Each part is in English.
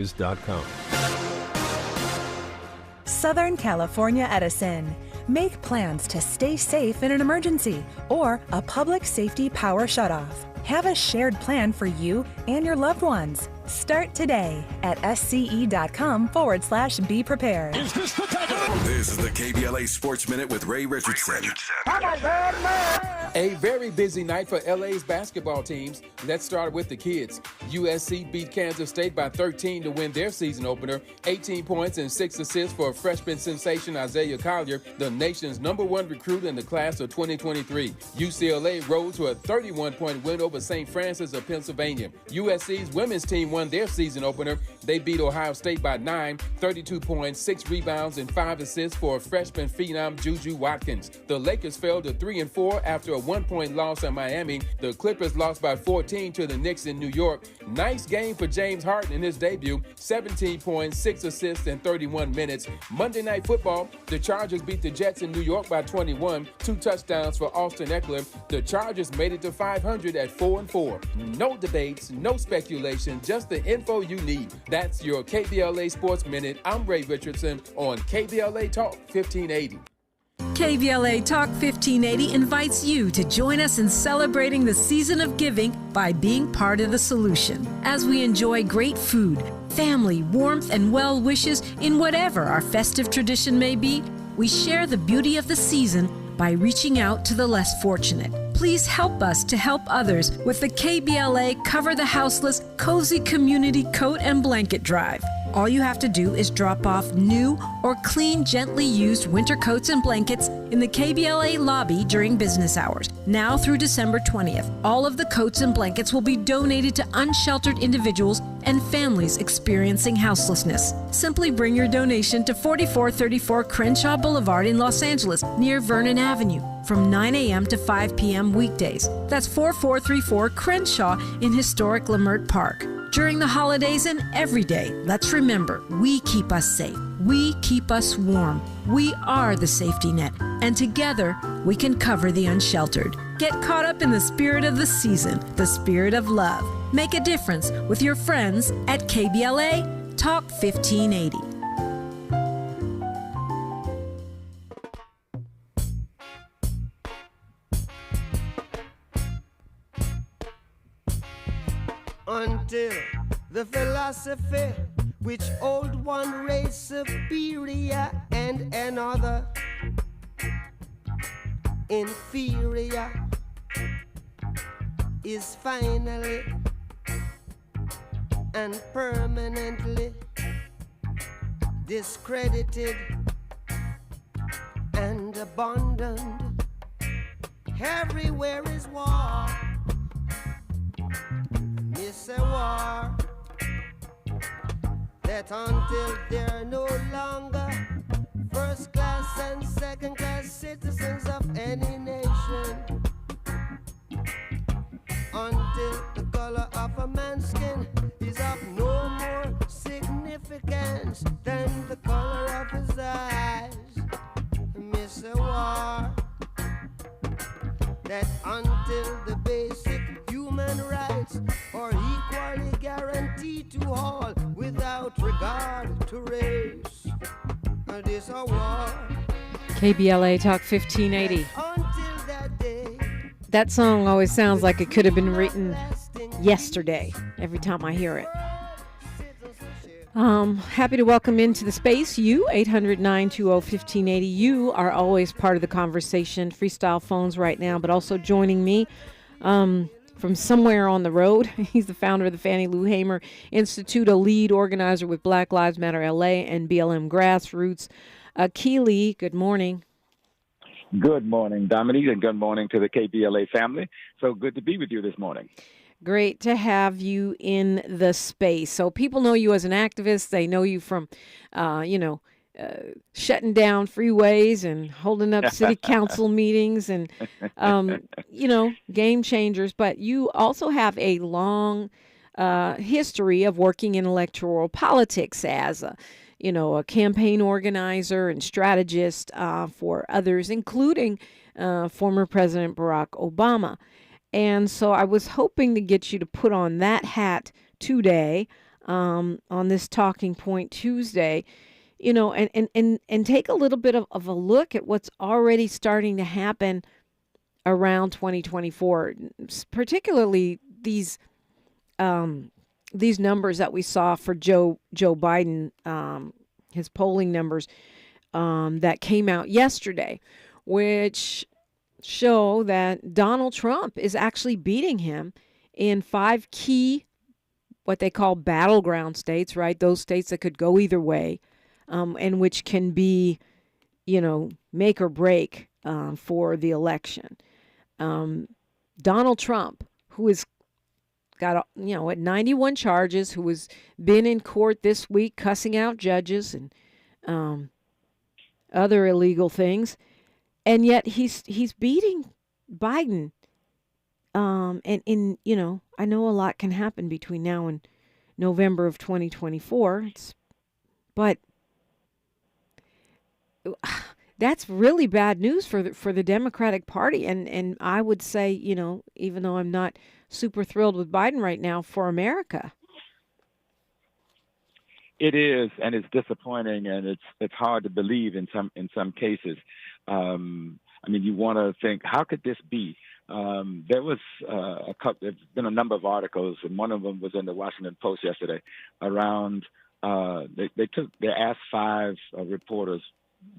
News.com. Southern California Edison. Make plans to stay safe in an emergency or a public safety power shutoff. Have a shared plan for you and your loved ones. Start today at sce.com/be prepared. Is this the title? This is the KBLA Sports Minute with Ray Richardson. A very busy night for LA's basketball teams. Let's start with the kids. USC beat Kansas State by 13 to win their season opener. 18 points and 6 assists for freshman sensation Isaiah Collier, the nation's #1 recruit in the class of 2023. UCLA rose to a 31-point win over St. Francis of Pennsylvania. USC's women's team won their season opener. They beat Ohio State by 9, 32 points, 6 rebounds, and 5 assists for freshman phenom Juju Watkins. The Lakers fell to 3-4 after a 1-point loss at Miami. The Clippers lost by 14 to the Knicks in New York. Nice game for James Harden in his debut. 17 points, 6 assists in 31 minutes. Monday Night Football, the Chargers beat the Jets in New York by 21. 2 touchdowns for Austin Eckler. The Chargers made it to 500 at 4-4. No debates, no speculation, just the info you need. That's your KBLA Sports Minute. I'm Ray Richardson on KBLA Talk 1580. KBLA Talk 1580 invites you to join us in celebrating the season of giving by being part of the solution. As we enjoy great food, family, warmth, and well wishes in whatever our festive tradition may be, we share the beauty of the season by reaching out to the less fortunate. Please help us to help others with the KBLA Cover the Houseless Cozy Community Coat and Blanket Drive. All you have to do is drop off new or clean, gently used winter coats and blankets in the KBLA lobby during business hours. Now through December 20th, all of the coats and blankets will be donated to unsheltered individuals and families experiencing houselessness. Simply bring your donation to 4434 Crenshaw Boulevard in Los Angeles, near Vernon Avenue, from 9 a.m. to 5 p.m. weekdays. That's 4434 Crenshaw in historic Leimert Park. During the holidays and every day, let's remember, we keep us safe. We keep us warm. We are the safety net. And together, we can cover the unsheltered. Get caught up in the spirit of the season, the spirit of love. Make a difference with your friends at KBLA Talk 1580. Until the philosophy which old one race superior and another inferior is finally and permanently discredited and abandoned. Everywhere is war. It's a war that until they're no longer first class and second class citizens of any nation, until the color of a man's skin is of no more significance than the color of his eyes. Miss a war that until the basic human rights are equally guaranteed to all without regard to race. This a war. KBLA Talk 1580. Until that day. That song always sounds like it could have been written yesterday every time I hear it. Happy to welcome into the space you, 800-920-1580. You are always part of the conversation. Freestyle phones right now, but also joining me from somewhere on the road. He's the founder of the Fannie Lou Hamer Institute, a lead organizer with Black Lives Matter LA and BLM Grassroots. Akili, good morning. Good morning, Dominique, and good morning to the KBLA family. So good to be with you this morning. Great to have you in the space. So people know you as an activist. They know you from, shutting down freeways and holding up city council meetings and, game changers. But you also have a long history of working in electoral politics as a campaign organizer and strategist for others, including former President Barack Obama. And so I was hoping to get you to put on that hat today on this Talking Point Tuesday, and take a little bit of a look at what's already starting to happen around 2024, particularly these numbers that we saw for Joe Biden, his polling numbers that came out yesterday, which show that Donald Trump is actually beating him in 5 key, what they call battleground states, right? Those states that could go either way, and which can be, make or break for the election. Donald Trump, who has got, at 91 charges, who has been in court this week cussing out judges and other illegal things, and yet he's beating Biden. And I know a lot can happen between now and November of 2024. But that's really bad news for the Democratic Party, and I would say, even though I'm not super thrilled with Biden right now, for America. It is, and it's disappointing, and it's hard to believe in some cases. You want to think, how could this be? There was there's been a number of articles, and one of them was in the Washington Post yesterday around. They asked 5 reporters,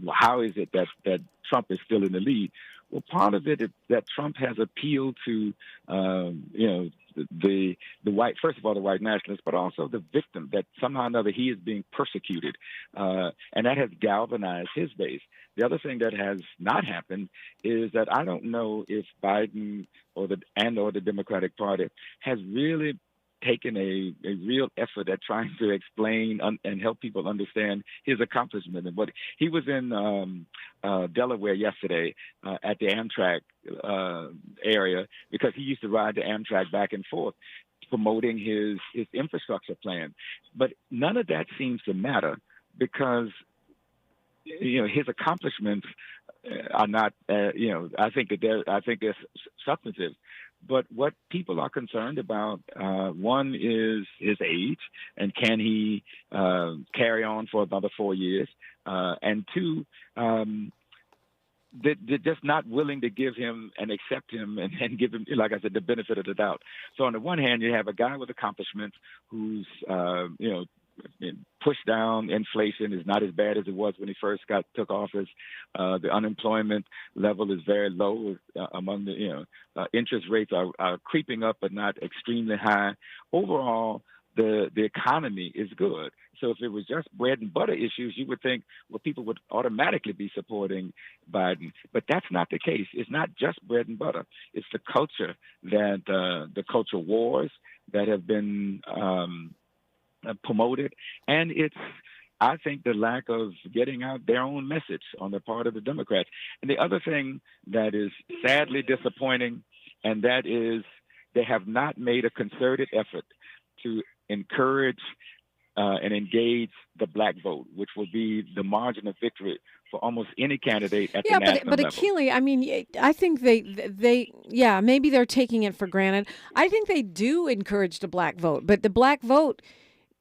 well, how is it that Trump is still in the lead? Well, part of it is that Trump has appealed to, the white, first of all, the white nationalists, but also the victim, that somehow or another he is being persecuted. And that has galvanized his base. The other thing that has not happened is that I don't know if Biden or the Democratic Party has really taken a real effort at trying to explain and help people understand his accomplishment. And what he was in Delaware yesterday at the Amtrak area, because he used to ride the Amtrak back and forth promoting his infrastructure plan. But none of that seems to matter because his accomplishments are not I think they're substantive. But what people are concerned about, one is his age, and can he carry on for another 4 years? And two, they're just not willing to give him and accept him and give him, like I said, the benefit of the doubt. So on the one hand, you have a guy with accomplishments who's, pushed down inflation, is not as bad as it was when he first took office. The unemployment level is very low among the, interest rates are creeping up, but not extremely high. Overall, the economy is good. So if it was just bread and butter issues, you would think, well, people would automatically be supporting Biden. But that's not the case. It's not just bread and butter. It's the culture that the culture wars that have been promoted, and it's, I think, the lack of getting out their own message on the part of the Democrats. And the other thing that is sadly disappointing, and that is they have not made a concerted effort to encourage and engage the black vote, which will be the margin of victory for almost any candidate at the national level. But Akili, I think they maybe they're taking it for granted. I think they do encourage the black vote, but the black vote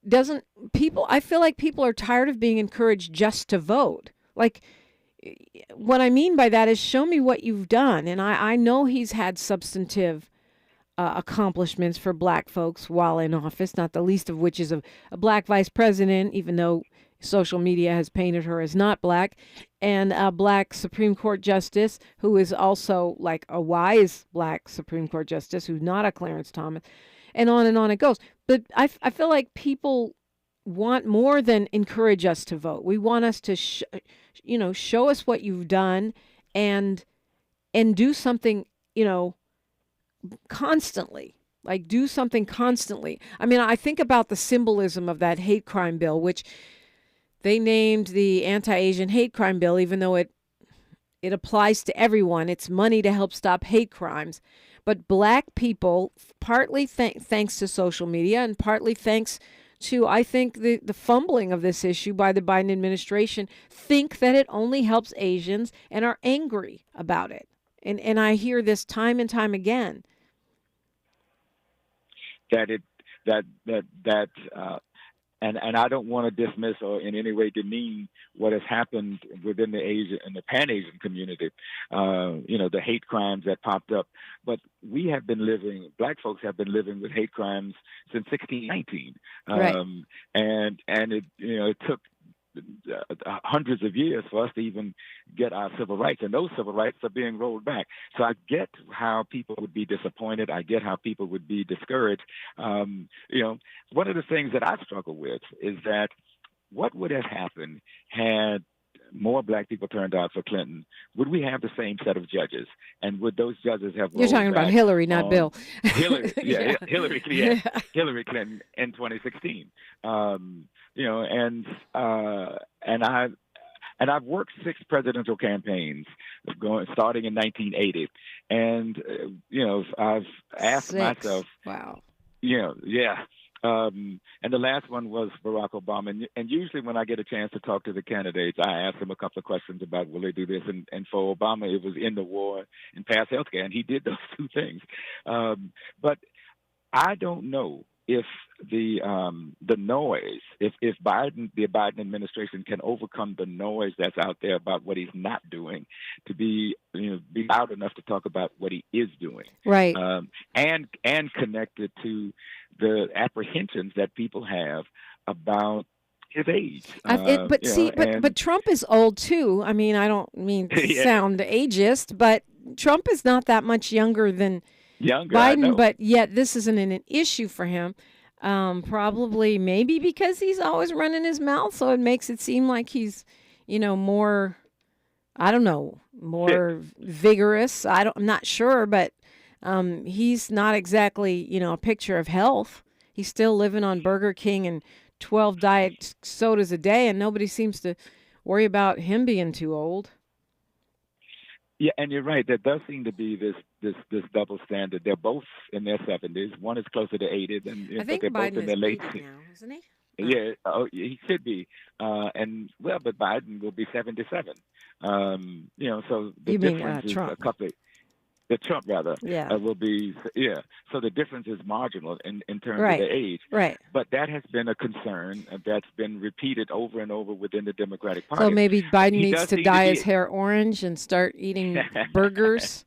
I feel like people are tired of being encouraged just to vote. Like, what I mean by that is, show me what you've done. And I know he's had substantive accomplishments for black folks while in office, not the least of which is a black vice president, even though social media has painted her as not black, and a black Supreme Court justice who is also like a wise black Supreme Court justice who's not a Clarence Thomas. And on it goes. But I feel like people want more than encourage us to vote. We want us to, show us what you've done and do something, constantly. Like, do something constantly. I mean, I think about the symbolism of that hate crime bill, which they named the anti-Asian hate crime bill, even though it applies to everyone. It's money to help stop hate crimes. But black people, partly thanks to social media and partly thanks to, I think, the fumbling of this issue by the Biden administration, think that it only helps Asians and are angry about it. And I hear this time and time again. and I don't want to dismiss or in any way demean what has happened within the Asian and the Pan-Asian community, the hate crimes that popped up. But we have been Black folks have been living with hate crimes since 1619. Right. And it took hundreds of years for us to even get our civil rights, and those civil rights are being rolled back. So I get how people would be disappointed. I get how people would be discouraged. One of the things that I struggle with is that what would have happened had more Black people turned out for Clinton? Would we have the same set of judges? And would those judges have? You're talking about Hillary, not Bill. Hillary, Yeah. Hillary Clinton in 2016. And I've worked 6 presidential campaigns, starting in 1980, and I've asked myself, wow, and the last one was Barack Obama. And usually when I get a chance to talk to the candidates, I ask them a couple of questions about will they do this. And for Obama, it was end the war and pass health care, and he did those 2 things. But I don't know if the noise, if the Biden administration can overcome the noise that's out there about what he's not doing, to be loud enough to talk about what he is doing, right, and connected to the apprehensions that people have about his age. But Trump is old too. I mean, I don't mean to sound ageist, but Trump is not that much younger than Biden, but yet this isn't an issue for him. Probably maybe because he's always running his mouth, so it makes it seem like he's, more, I don't know, more vigorous. I'm not sure, but he's not exactly, a picture of health. He's still living on Burger King and 12 diet sodas a day, and nobody seems to worry about him being too old. Yeah, and you're right. There does seem to be this double standard. They're both in their 70s. One is closer to 80, I think they're Biden both in their late 80 now, isn't he? Yeah, he should be. But Biden will be 77. So the difference is Trump. a couple. The Trump, rather, Yeah. will be, So the difference is marginal in terms Right. of the age. Right. But that has been a concern that's been repeated over and over within the Democratic Party. So maybe Biden He needs does to seem dye be- his hair orange and start eating burgers.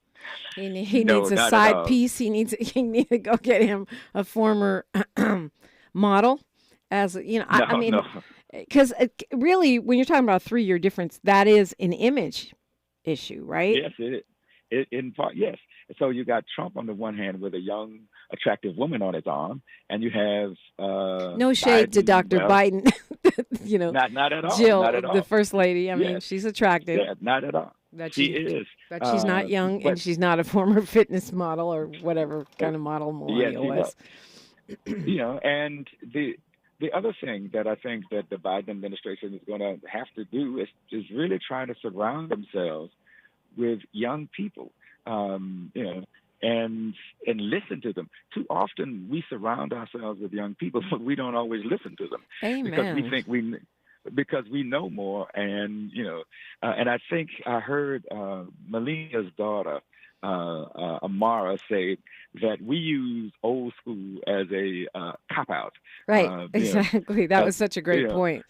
He No, needs a not at side all. piece. He needs to go get him a former model. As No. because really, when you're talking about a 3-year difference, that is an image issue, right? Yes, it is. In part, yes. So you got Trump on the one hand with a young, attractive woman on his arm, and you have No shade to Dr. Biden. Not at all. Jill, not at all. the first lady. I mean, Yes. she's attractive. Yeah, not at all. But She is. But she's not young, but- and she's not a former fitness model or whatever kind of model Melania was. And the other thing that I think that the Biden administration is going to have to do is really try to surround themselves with young people, and listen to them. Too often we surround ourselves with young people, but we don't always listen to them. Amen. Because we think because we know more, and and I think I heard Melania's daughter, Amara, say that we use old school as a cop out. Right, exactly. That was such a great point.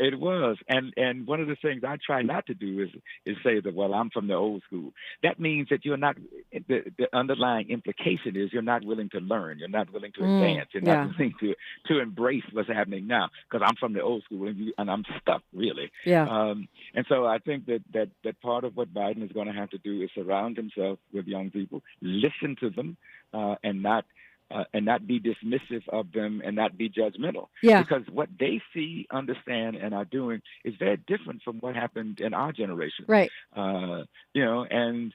It was, and one of the things I try not to do is say that, well, I'm from the old school. That means that you're not. The underlying implication is you're not willing to learn. You're not willing to advance. You're not willing to embrace what's happening now. Because I'm from the old school, and I'm stuck, really. Yeah. And so I think that part of what Biden is going to have to do is surround himself with young people, listen to them, and not be dismissive of them, and not be judgmental. Yeah. Because what they see, understand, and are doing is very different from what happened in our generation. Right. And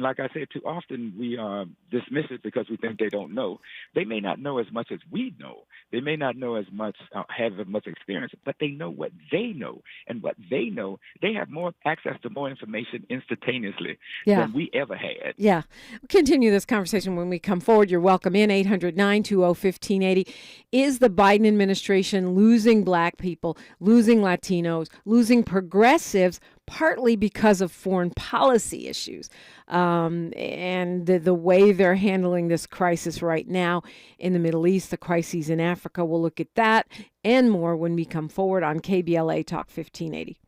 like I said, too often we are dismissive because we think they don't know. They may not know as much as we know. They may not know as much, have as much experience, but they know what they know. And what they know, they have more access to more information instantaneously than we ever had. Yeah. We'll continue this conversation when we come forward. You're welcome in 1-800-920-1580. Is the Biden administration losing black people, losing Latinos, losing progressives, partly because of foreign policy issues and the way they're handling this crisis right now in the Middle East, the crises in Africa? We'll look at that and more when we come forward on KBLA Talk 1580.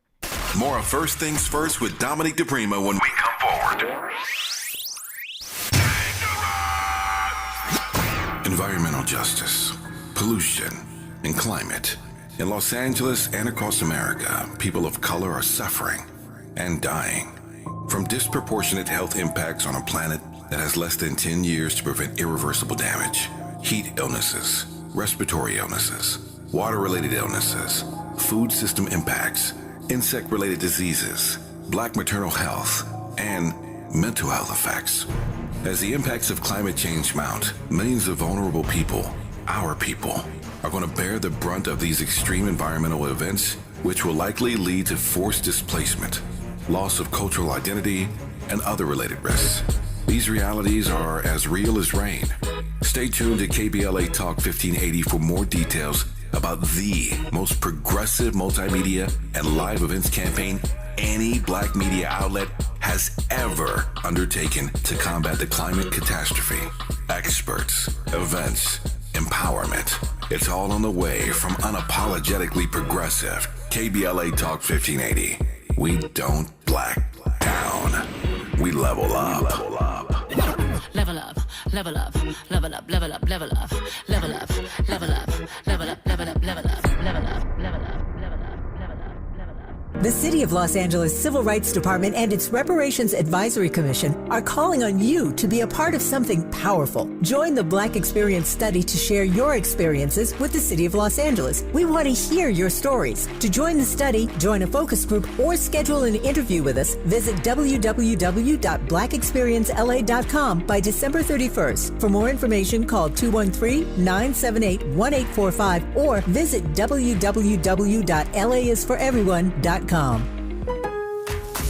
More of First Things First with Dominique DePrima when we come forward. Environmental justice, pollution, and climate. In Los Angeles and across America, people of color are suffering and dying from disproportionate health impacts on a planet that has less than 10 years to prevent irreversible damage. Heat illnesses, respiratory illnesses, water-related illnesses, food system impacts, insect-related diseases, black maternal health, and mental health effects. As the impacts of climate change mount, millions of vulnerable people, our people, are going to bear the brunt of these extreme environmental events, which will likely lead to forced displacement, loss of cultural identity, and other related risks. These realities are as real as rain. Stay tuned to KBLA Talk 1580 for more details about the most progressive multimedia and live events campaign any black media outlet has ever undertaken to combat the climate catastrophe. Experts, events, empowerment. It's all on the way from unapologetically progressive KBLA Talk 1580. We don't black down. We level up. Level up, level up, level up, level up, level up, level up, level up, level up, level up, level up, level up, level up, level up. The City of Los Angeles Civil Rights Department and its Reparations Advisory Commission are calling on you to be a part of something powerful. Join the Black Experience Study to share your experiences with the City of Los Angeles. We want to hear your stories. To join the study, join a focus group, or schedule an interview with us, visit www.blackexperiencela.com by December 31st. For more information, call 213-978-1845 or visit www.laisforeveryone.com.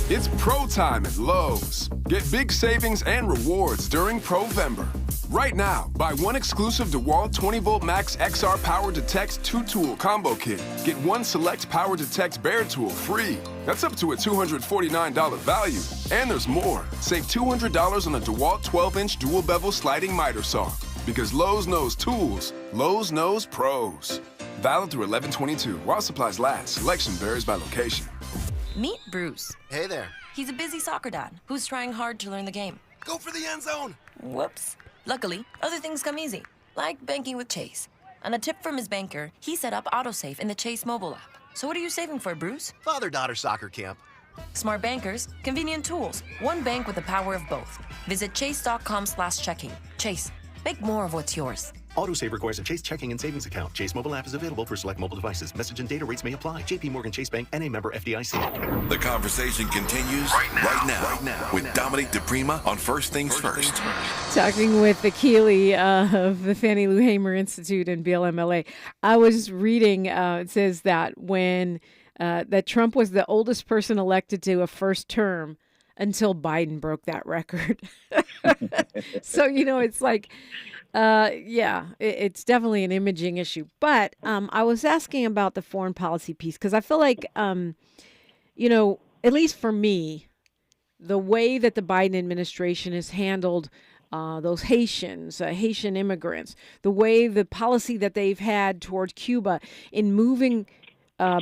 It's pro time at Lowe's. Get big savings and rewards during Provember. Right now, buy one exclusive DeWalt 20-volt Max XR Power Detect 2-tool combo kit. Get one select Power Detect Bear tool free. That's up to a $249 value. And there's more. Save $200 on a DeWalt 12-inch dual bevel sliding miter saw. Because Lowe's knows tools, Lowe's knows pros. Valid through 11/22 while supplies last. Selection varies by location. Meet Bruce. Hey there. He's a busy soccer dad who's trying hard to learn the game. Go for the end zone. Whoops. Luckily, other things come easy, like banking with Chase. On a tip from his banker, he set up autosave in the Chase mobile app. So what are you saving for, Bruce? Father-daughter soccer camp. Smart bankers, convenient tools. One bank with the power of both. Visit chase.com/checking. Chase, make more of what's yours. Autosave requires a Chase checking and savings account. Chase mobile app is available for select mobile devices. Message and data rates may apply. JP Morgan Chase Bank, N.A. member FDIC. The conversation continues right now with Dominique DePrima on First Things First. Talking with Akili of the Fannie Lou Hamer Institute and BLMLA. I was reading, it says that when that Trump was the oldest person elected to a first term until Biden broke that record. So, it's like... it's definitely an imaging issue. But I was asking about the foreign policy piece because I feel like, at least for me, the way that the Biden administration has handled those Haitian immigrants, the way the policy that they've had toward Cuba in moving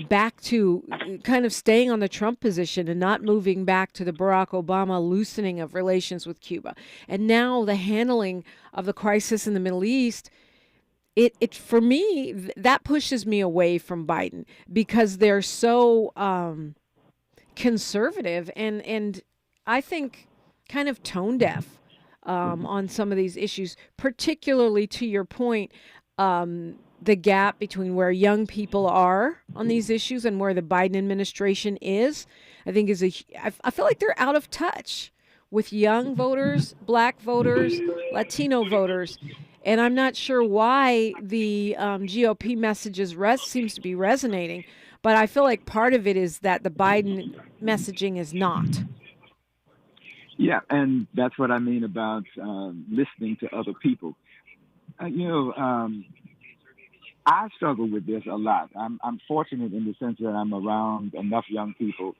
back to kind of staying on the Trump position and not moving back to the Barack Obama loosening of relations with Cuba. And now the handling of the crisis in the Middle East, it for me, that pushes me away from Biden because they're so conservative and I think kind of tone deaf on some of these issues, particularly to your point, the gap between where young people are on these issues and where the Biden administration is, I think I feel like they're out of touch with young voters, black voters, Latino voters. And I'm not sure why the GOP messages seems to be resonating, but I feel like part of it is that the Biden messaging is not. Yeah, and that's what I mean about listening to other people. I struggle with this a lot. I'm fortunate in the sense that I'm around enough young people,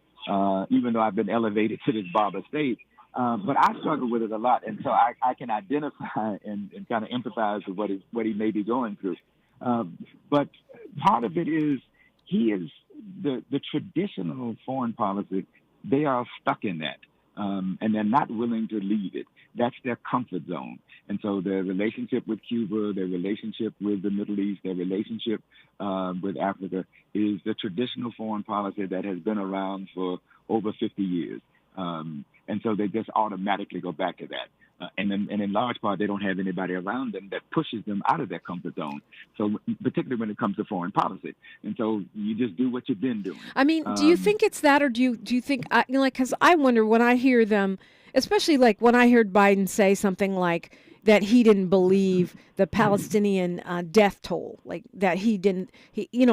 even though I've been elevated to this barber state. But I struggle with it a lot, and so I can identify and kind of empathize with what he may be going through. But part of it is he is the traditional foreign policy. They are stuck in that, and they're not willing to leave it. That's their comfort zone. And so their relationship with Cuba, their relationship with the Middle East, their relationship with Africa is the traditional foreign policy that has been around for over 50 years. And so they just automatically go back to that. And in large part, they don't have anybody around them that pushes them out of their comfort zone. So particularly when it comes to foreign policy. And so you just do what you've been doing. I mean, do you think it's that, or do you think, because I wonder when I hear them, especially like when I heard Biden say something like that he didn't believe the Palestinian death toll, like that he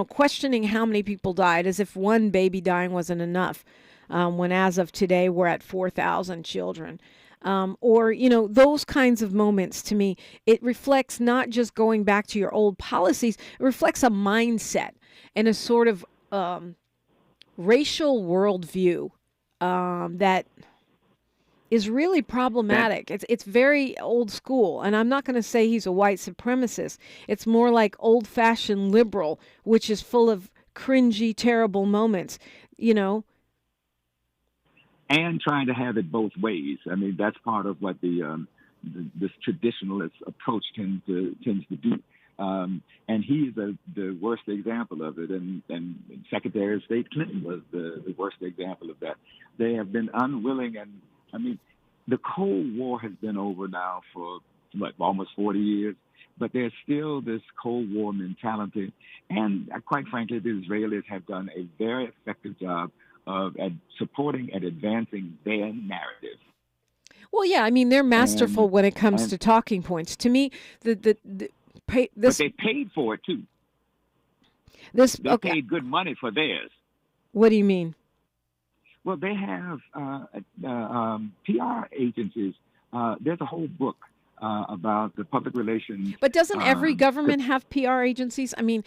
questioning how many people died as if one baby dying wasn't enough, when as of today we're at 4,000 children. Or those kinds of moments, to me, it reflects not just going back to your old policies, it reflects a mindset and a sort of racial worldview that is really problematic. It's very old school, and I'm not going to say he's a white supremacist. It's more like old-fashioned liberal, which is full of cringy, terrible moments, And trying to have it both ways. I mean, that's part of what this traditionalist approach tends to do. And he's the worst example of it. And Secretary of State Clinton was the worst example of that. They have been unwilling. And I mean, the Cold War has been over now for almost 40 years. But there's still this Cold War mentality. And quite frankly, the Israelis have done a very effective job of supporting and advancing their narrative. Well, yeah, I mean, they're masterful when it comes to talking points. To me, but they paid for it too. They paid good money for theirs. What do you mean? Well, they have PR agencies. There's a whole book about the public relations. But doesn't every government have PR agencies? I mean,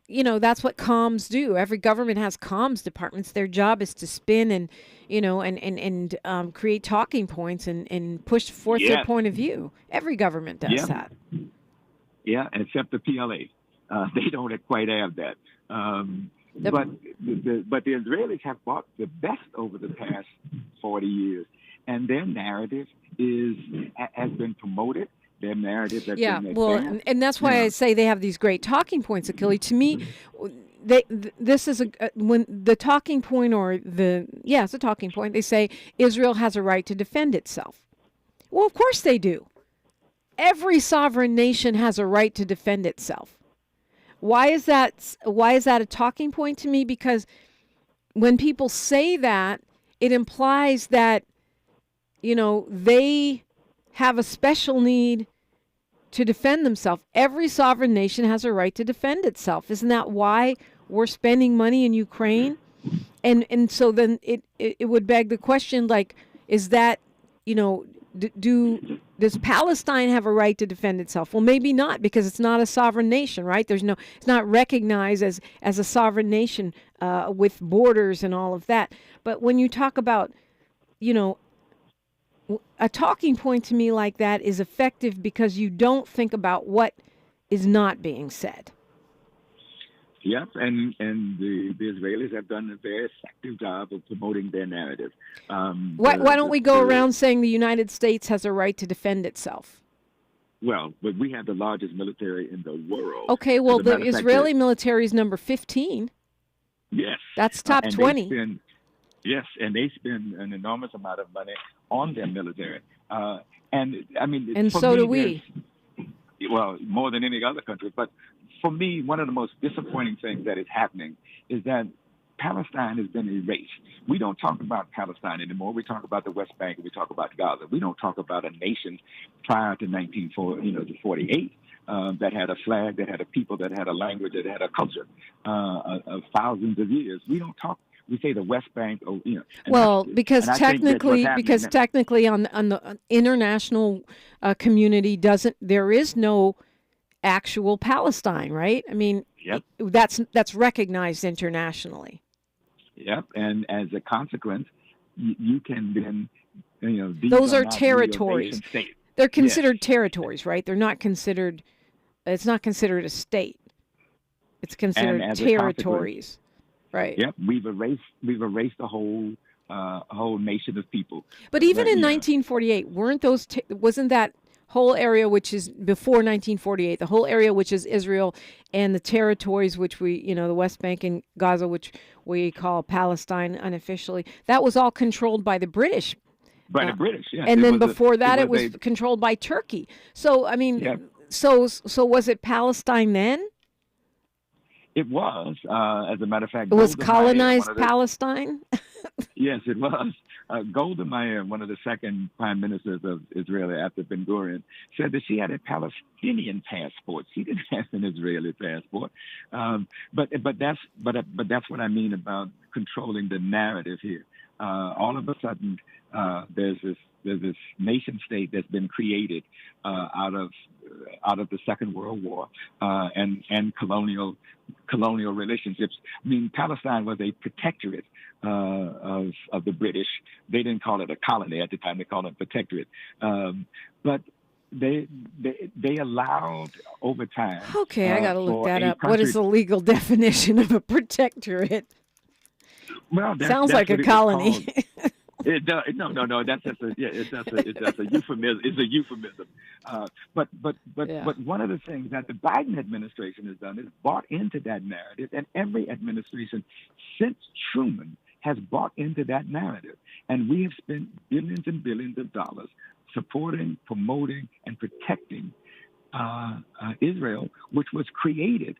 that's what comms do. Every government has comms departments. Their job is to spin and, and create talking points and push forth their point of view. Every government does that. Yeah, except the PLA. They don't quite have that. But the Israelis have bought the best over the past 40 years, and their narrative has been promoted. Their narrative has been advanced. And that's why I say they have these great talking points, Akili. To me, this is when the talking point, it's a talking point. They say Israel has a right to defend itself. Well, of course they do. Every sovereign nation has a right to defend itself. Why is that a talking point to me? Because when people say that, it implies that, they have a special need to defend themselves. Every sovereign nation has a right to defend itself. Isn't that why we're spending money in Ukraine? And so then it would beg the question, like, is that, does Palestine have a right to defend itself? Well, maybe not, because it's not a sovereign nation, right? It's not recognized as a sovereign nation with borders and all of that. But when you talk about, a talking point to me like that is effective because you don't think about what is not being said. Yep, and the Israelis have done a very effective job of promoting their narrative. Why don't we go around saying the United States has a right to defend itself? Well, but we have the largest military in the world. Okay, well, the Israeli military is number 15. Yes. That's top 20. Yes, and they spend an enormous amount of money on their military. And I mean, and so do we. Well, more than any other country. But for me, one of the most disappointing things that is happening is that Palestine has been erased. We don't talk about Palestine anymore. We talk about the West Bank and we talk about Gaza. We don't talk about a nation prior to 1948 that had a flag, that had a people, that had a language, that had a culture of thousands of years. We don't talk. We say the West Bank, Well, because technically on the international community there is no actual Palestine, right? I mean, Yep. that's recognized internationally. Yep, and as a consequence, you can then, these Those are not territories. nation states. They're considered territories, right? They're not considered. It's not considered a state. It's considered territories, right? Yep, we've erased a whole nation of people. But even in 1948, wasn't that whole area which is before 1948, the whole area which is Israel and the territories which we, the West Bank and Gaza, which we call Palestine unofficially, that was all controlled by the British. By the British, yeah. And then before that, it was controlled by Turkey. So, I mean, so was it Palestine then? It was, as a matter of fact. It was colonized Palestine? Yes, it was. Golda Meir, one of the second prime ministers of Israel after Ben-Gurion, said that she had a Palestinian passport. She didn't have an Israeli passport. But that's what I mean about controlling the narrative here. All of a sudden, there's this nation state that's been created out of the Second World War and colonial relationships. I mean, Palestine was a protectorate of the British. They didn't call it a colony at the time; they called it a protectorate. But they allowed over time. Okay, I got to look that up. What is the legal definition of a protectorate? Well, sounds like a colony. It does. No. That's just a euphemism. It's a euphemism. But one of the things that the Biden administration has done is bought into that narrative, and every administration since Truman has bought into that narrative, and we have spent billions and billions of dollars supporting, promoting, and protecting Israel, which was created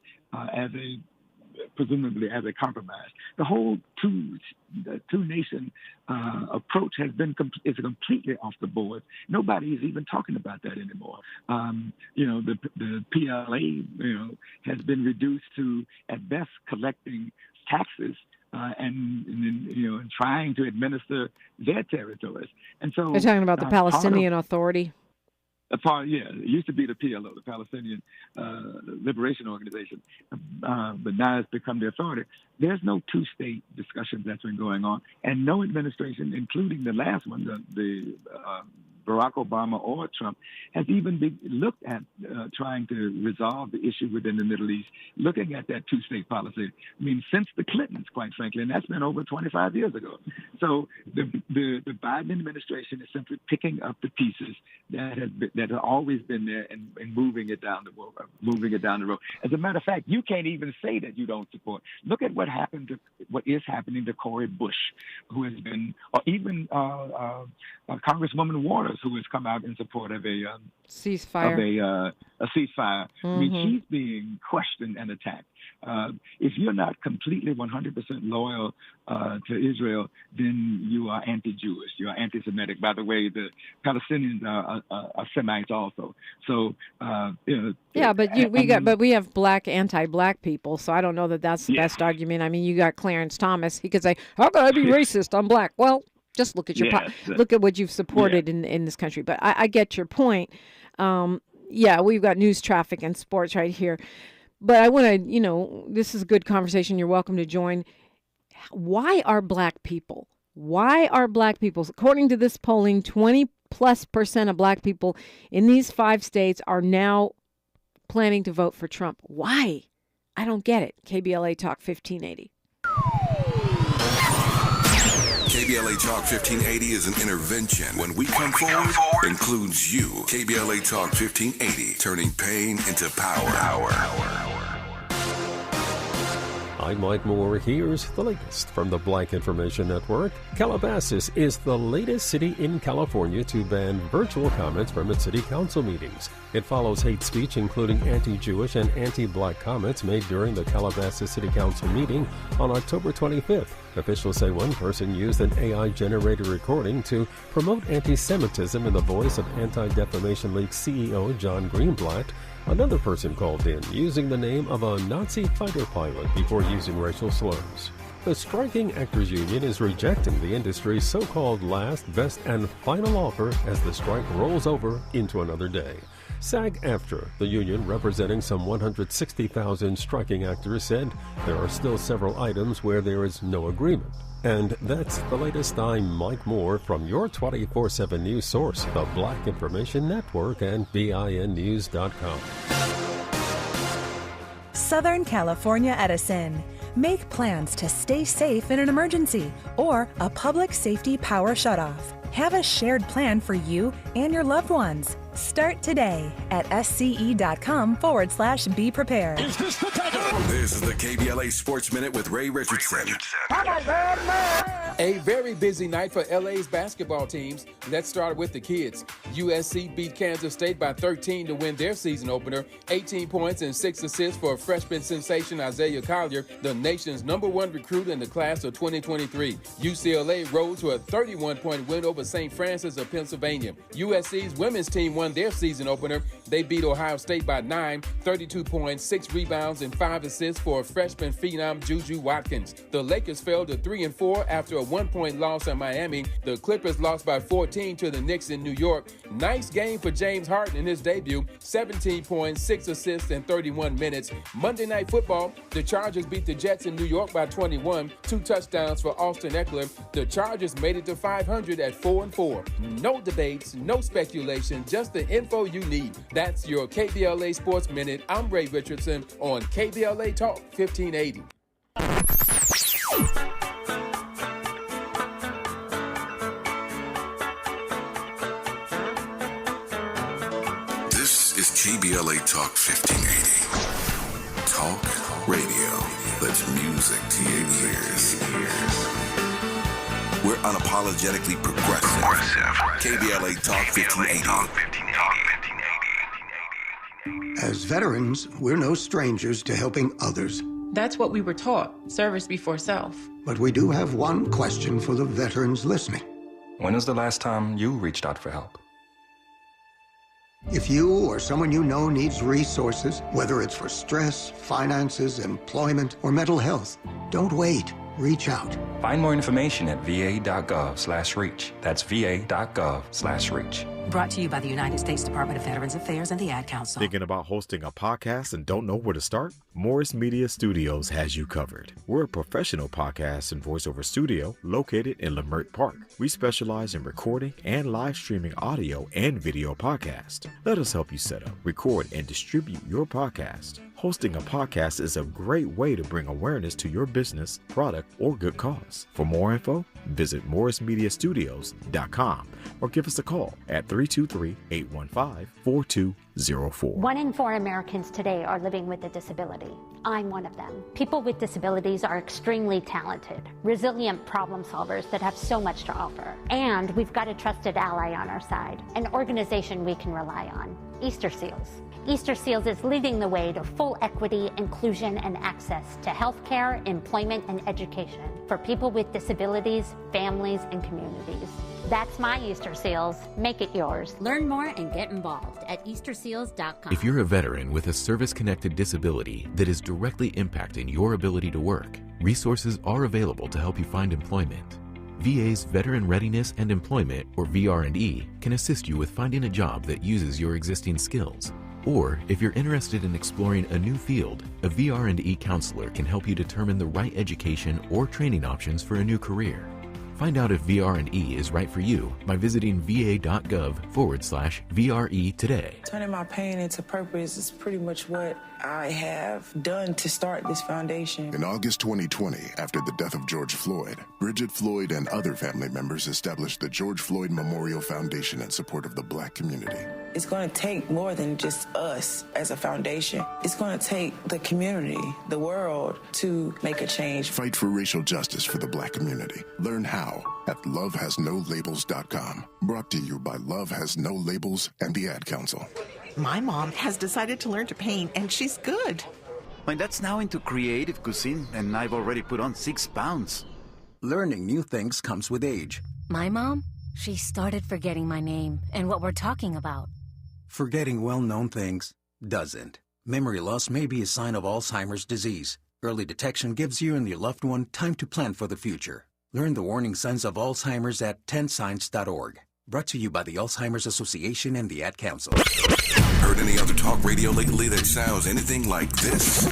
presumably as a compromise. The whole two-nation approach is completely off the board. Nobody is even talking about that anymore. The PLA, has been reduced to, at best, collecting taxes and trying to administer their territories. And so they're talking about the Palestinian Authority. It used to be the PLO, the Palestinian Liberation Organization, but now it's become the authority. There's no two-state discussion that's been going on, and no administration, including the last one, the Barack Obama or Trump, has even looked at trying to resolve the issue within the Middle East, looking at that two-state policy. I mean, since the Clintons, quite frankly, and that's been over 25 years ago. So the Biden administration is simply picking up the pieces that have always been there and moving it down the road. As a matter of fact, you can't even say that you don't support. Look at what is happening to Cori Bush, who has been, or even Congresswoman Waters, who has come out in support of a ceasefire. A ceasefire. Mm-hmm. I mean, she's being questioned and attacked. If you're not completely 100% loyal to Israel, then you are anti-Jewish. You are anti-Semitic. By the way, the Palestinians are Semites also. So but we have anti-black people. So I don't know that that's the best argument. I mean, you got Clarence Thomas. He could say, "How can I be racist? I'm black." Well, just look at look at what you've supported in this country. But I get your point. We've got news, traffic, and sports right here. But I want to, this is a good conversation. You're welcome to join. Why are black people? According to this polling, 20+% of black people in these 5 states are now planning to vote for Trump. Why? I don't get it. KBLA Talk 1580. KBLA Talk 1580 is an intervention. When we come forward, includes you. KBLA Talk 1580, turning pain into power. I'm Mike Moore. Here's the latest from the Black Information Network. Calabasas is the latest city in California to ban virtual comments from its city council meetings. It follows hate speech, including anti-Jewish and anti-black comments made during the Calabasas City Council meeting on October 25th. Officials say one person used an AI-generated recording to promote anti-Semitism in the voice of Anti-Defamation League CEO John Greenblatt. Another person called in using the name of a Nazi fighter pilot before using racial slurs. The Striking Actors Union is rejecting the industry's so-called last, best, and final offer as the strike rolls over into another day. SAG-AFTRA, the union representing some 160,000 striking actors, said there are still several items where there is no agreement. And that's the latest. I'm Mike Moore from your 24/7 news source, the Black Information Network and BINnews.com. Southern California Edison. Make plans to stay safe in an emergency or a public safety power shutoff. Have a shared plan for you and your loved ones. Start today at sce.com/be prepared. This is the KBLA Sports Minute with Ray Richardson. A very busy night for LA's basketball teams. Let's start with the kids. USC beat Kansas State by 13 to win their season opener. 18 points and 6 assists for freshman sensation Isaiah Collier, the nation's #1 recruit in the class of 2023. UCLA rose to a 31-point win over St. Francis of Pennsylvania. USC's women's team won their season opener. They beat Ohio State by 9, 32 points, 6 rebounds, and 5 assists for freshman phenom Juju Watkins. The Lakers fell to 3-4 after a 1-point loss at Miami. The Clippers lost by 14 to the Knicks in New York. Nice game for James Harden in his debut. 17 points, 6 assists in 31 minutes. Monday Night Football, the Chargers beat the Jets in New York by 21. 2 touchdowns for Austin Eckler. The Chargers made it to 500 at 4-4. No debates, no speculation, just the info you need. That's your KBLA Sports Minute. I'm Ray Richardson on KBLA Talk 1580. This is KBLA Talk 1580. Talk radio. That's music to your ears. We're unapologetically progressive. KBLA Talk 1580. As veterans, we're no strangers to helping others. That's what we were taught, service before self. But we do have one question for the veterans listening. When was the last time you reached out for help? If you or someone you know needs resources, whether it's for stress, finances, employment, or mental health, don't wait. Reach out. Find more information at va.gov/reach. That's va.gov/reach. Brought to you by the United States Department of Veterans Affairs and the Ad Council. Thinking about hosting a podcast and don't know where to start? Morris Media Studios has you covered. We're a professional podcast and voiceover studio located in Leimert Park. We specialize in recording and live streaming audio and video podcasts. Let us help you set up, record, and distribute your podcast. Hosting a podcast is a great way to bring awareness to your business, product, or good cause. For more info, visit morrismediastudios.com or give us a call at 323-815-4204. 1 in 4 Americans today are living with a disability. I'm one of them. People with disabilities are extremely talented, resilient problem solvers that have so much to offer. And we've got a trusted ally on our side, an organization we can rely on, Easter Seals. Easter Seals is leading the way to full equity, inclusion, and access to healthcare, employment, and education for people with disabilities, families, and communities. That's my Easter Seals. Make it yours. Learn more and get involved at easterseals.com. If you're a veteran with a service-connected disability that is directly impacting your ability to work, resources are available to help you find employment. VA's Veteran Readiness and Employment, or VR&E, can assist you with finding a job that uses your existing skills. Or, if you're interested in exploring a new field, a VR&E counselor can help you determine the right education or training options for a new career. Find out if VR&E is right for you by visiting va.gov/VRE today. Turning my pain into purpose is pretty much what I have done to start this foundation. In August 2020, after the death of George Floyd, Bridget Floyd and other family members established the George Floyd Memorial Foundation in support of the Black community. It's going to take more than just us as a foundation. It's going to take the community, the world, to make a change. Fight for racial justice for the Black community. Learn how at lovehasnolabels.com. Brought to you by Love Has No Labels and the Ad Council. My mom has decided to learn to paint, and she's good. My dad's now into creative cuisine, and I've already put on 6 pounds. Learning new things comes with age. My mom, she started forgetting my name and what we're talking about. Forgetting well-known things doesn't. Memory loss may be a sign of Alzheimer's disease. Early detection gives you and your loved one time to plan for the future. Learn the warning signs of Alzheimer's at 10signs.org. Brought to you by the Alzheimer's Association and the Ad Council. Heard any other talk radio lately that sounds anything like this?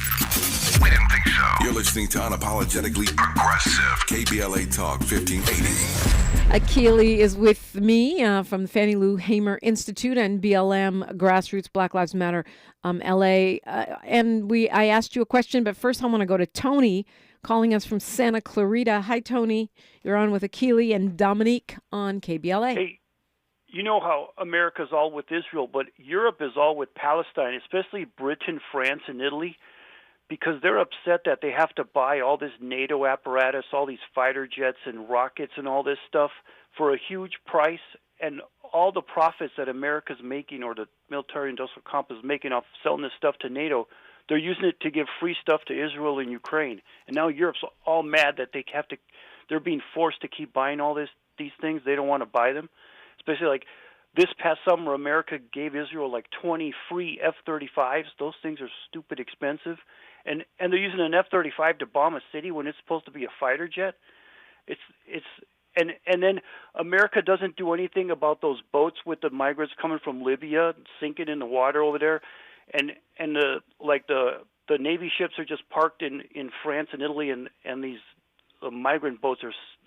We didn't think so. You're listening to Unapologetically Progressive, KBLA Talk 1580. Akili is with me from the Fannie Lou Hamer Institute and BLM Grassroots Black Lives Matter LA. I asked you a question, but first I want to go to Tony calling us from Santa Clarita. Hi, Tony. You're on with Akili and Dominique on KBLA. Hey, you know how America's all with Israel, but Europe is all with Palestine, especially Britain, France, and Italy, because they're upset that they have to buy all this NATO apparatus, all these fighter jets and rockets and all this stuff for a huge price, and all the profits that America's making, or the military industrial complex is making off selling this stuff to NATO, they're using it to give free stuff to Israel and Ukraine. And now Europe's all mad that they're being forced to keep buying all these things. They don't want to buy them. Especially like this past summer, America gave Israel like 20 free F-35s. Those things are stupid expensive. And they're using an F-35 to bomb a city when it's supposed to be a fighter jet. And then America doesn't do anything about those boats with the migrants coming from Libya sinking in the water over there, and the Navy ships are just parked in France and Italy, and these migrant boats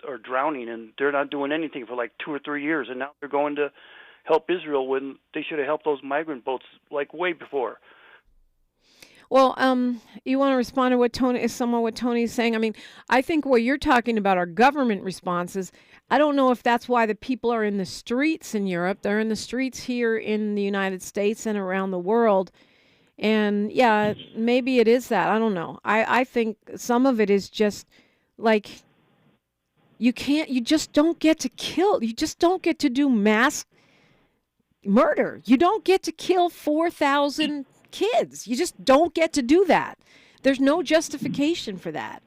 are drowning, and they're not doing anything for like 2 or 3 years, and now they're going to help Israel when they should have helped those migrant boats like way before. Well, you want to respond to what Tony's saying? I mean, I think what you're talking about are government responses. I don't know if that's why the people are in the streets in Europe. They're in the streets here in the United States and around the world. And yeah, maybe it is that. I don't know. I think some of it is just like you just don't get to kill. You just don't get to do mass murder. You don't get to kill 4,000 kids. You just don't get to do that. There's no justification for that.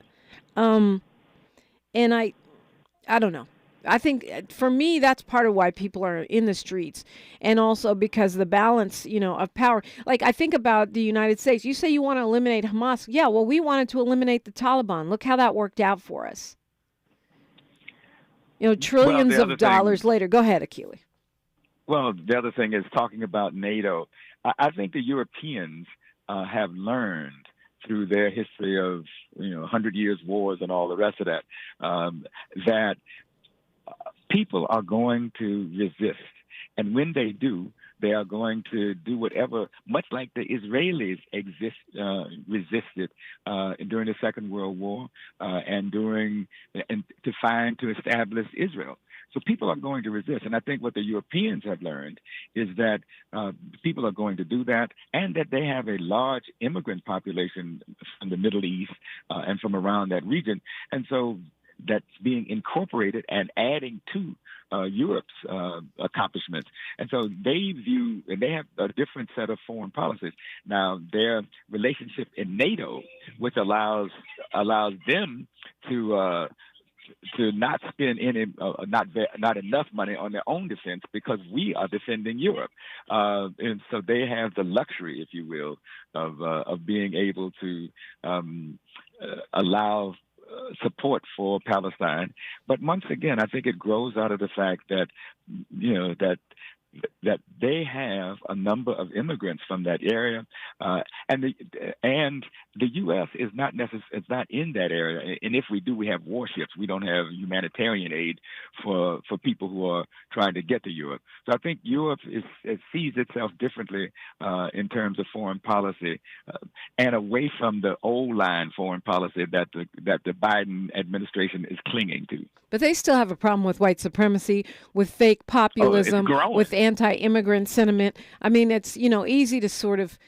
And I don't know. I think for me, that's part of why people are in the streets, and also because the balance, of power. Like I think about the United States. You say you want to eliminate Hamas. Yeah, well, we wanted to eliminate the Taliban. Look how that worked out for us. Trillions of dollars later. Go ahead, Akili. Well, the other thing is talking about NATO. I think the Europeans have learned through their history of 100 years wars and all the rest of that, that people are going to resist. And when they do, they are going to do whatever, much like the Israelis resisted during the Second World War and to establish Israel. So people are going to resist. And I think what the Europeans have learned is that people are going to do that, and that they have a large immigrant population from the Middle East and from around that region. And so that's being incorporated and adding to Europe's accomplishments. And so they have a different set of foreign policies. Now, their relationship in NATO, which allows them to not spend not enough money on their own defense, because we are defending Europe, and so they have the luxury, if you will, of being able to allow support for Palestine. But once again, I think it grows out of the fact that that they have a number of immigrants from that area, and the U.S. is not in that area. And if we do, we have warships. We don't have humanitarian aid for people who are trying to get to Europe. So I think Europe sees itself differently in terms of foreign policy, and away from the old line foreign policy that the Biden administration is clinging to. But they still have a problem with white supremacy, with fake populism, with anti-immigrant sentiment. I mean, it's, easy to sort of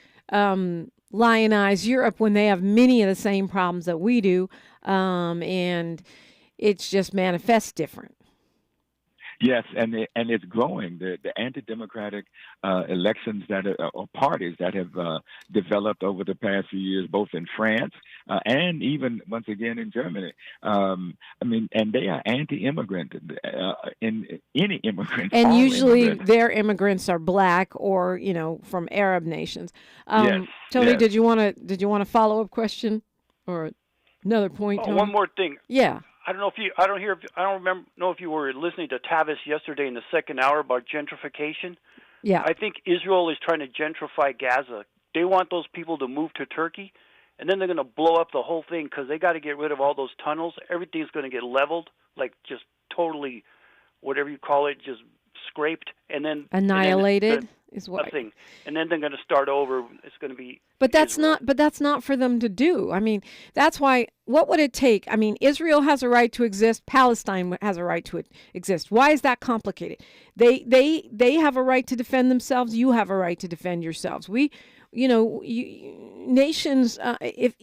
lionize Europe when they have many of the same problems that we do, and it's just manifests different. Yes, and it's growing. The anti-democratic elections or parties that have developed over the past few years, both in France and even once again in Germany. And they are anti-immigrant. In any immigrant, and usually their immigrants are black or from Arab nations. Yes, Tony, yes. did you want a follow-up question or another point? Tony? One more thing. Yeah. I don't know if you were listening to Tavis yesterday in the second hour about gentrification. Yeah. I think Israel is trying to gentrify Gaza. They want those people to move to Turkey, and then they're going to blow up the whole thing because they got to get rid of all those tunnels. Everything's going to get leveled, like just totally, whatever you call it, just scraped, and then annihilated is what. Nothing, and then they're going to start over. It's going to be. But that's not. But that's not for them to do. I mean, that's why. What would it take? I mean, Israel has a right to exist. Palestine has a right to exist. Why is that complicated? They have a right to defend themselves. You have a right to defend yourselves. Nations. If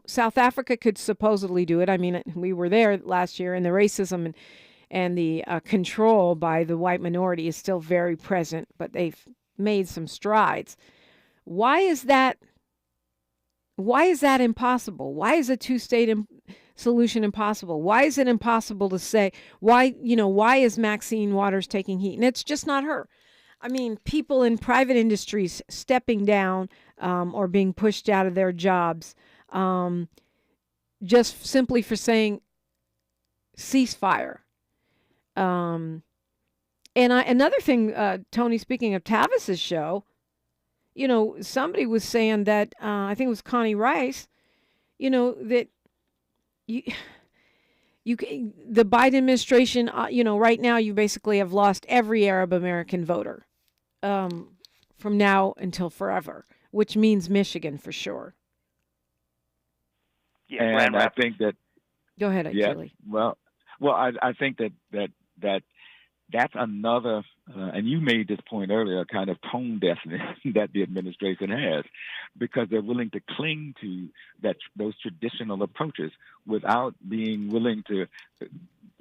South Africa could supposedly do it. I mean, we were there last year, and the racism and the control by the white minority is still very present. But they've made some strides. Why is that impossible? Why is a two-state solution impossible? Why is it impossible to say, why is Maxine Waters taking heat? And it's just not her. I mean, people in private industries stepping down or being pushed out of their jobs just simply for saying ceasefire. And another thing, Tony, speaking of Tavis's show, somebody was saying that, I think it was Connie Rice, that the Biden administration, right now you basically have lost every Arab American voter from now until forever, which means Michigan for sure. Yeah, and I think that. Go ahead, Akili. Yeah, well, I think that's another, and you made this point earlier, kind of tone deafness that the administration has, because they're willing to cling to those traditional approaches without being willing to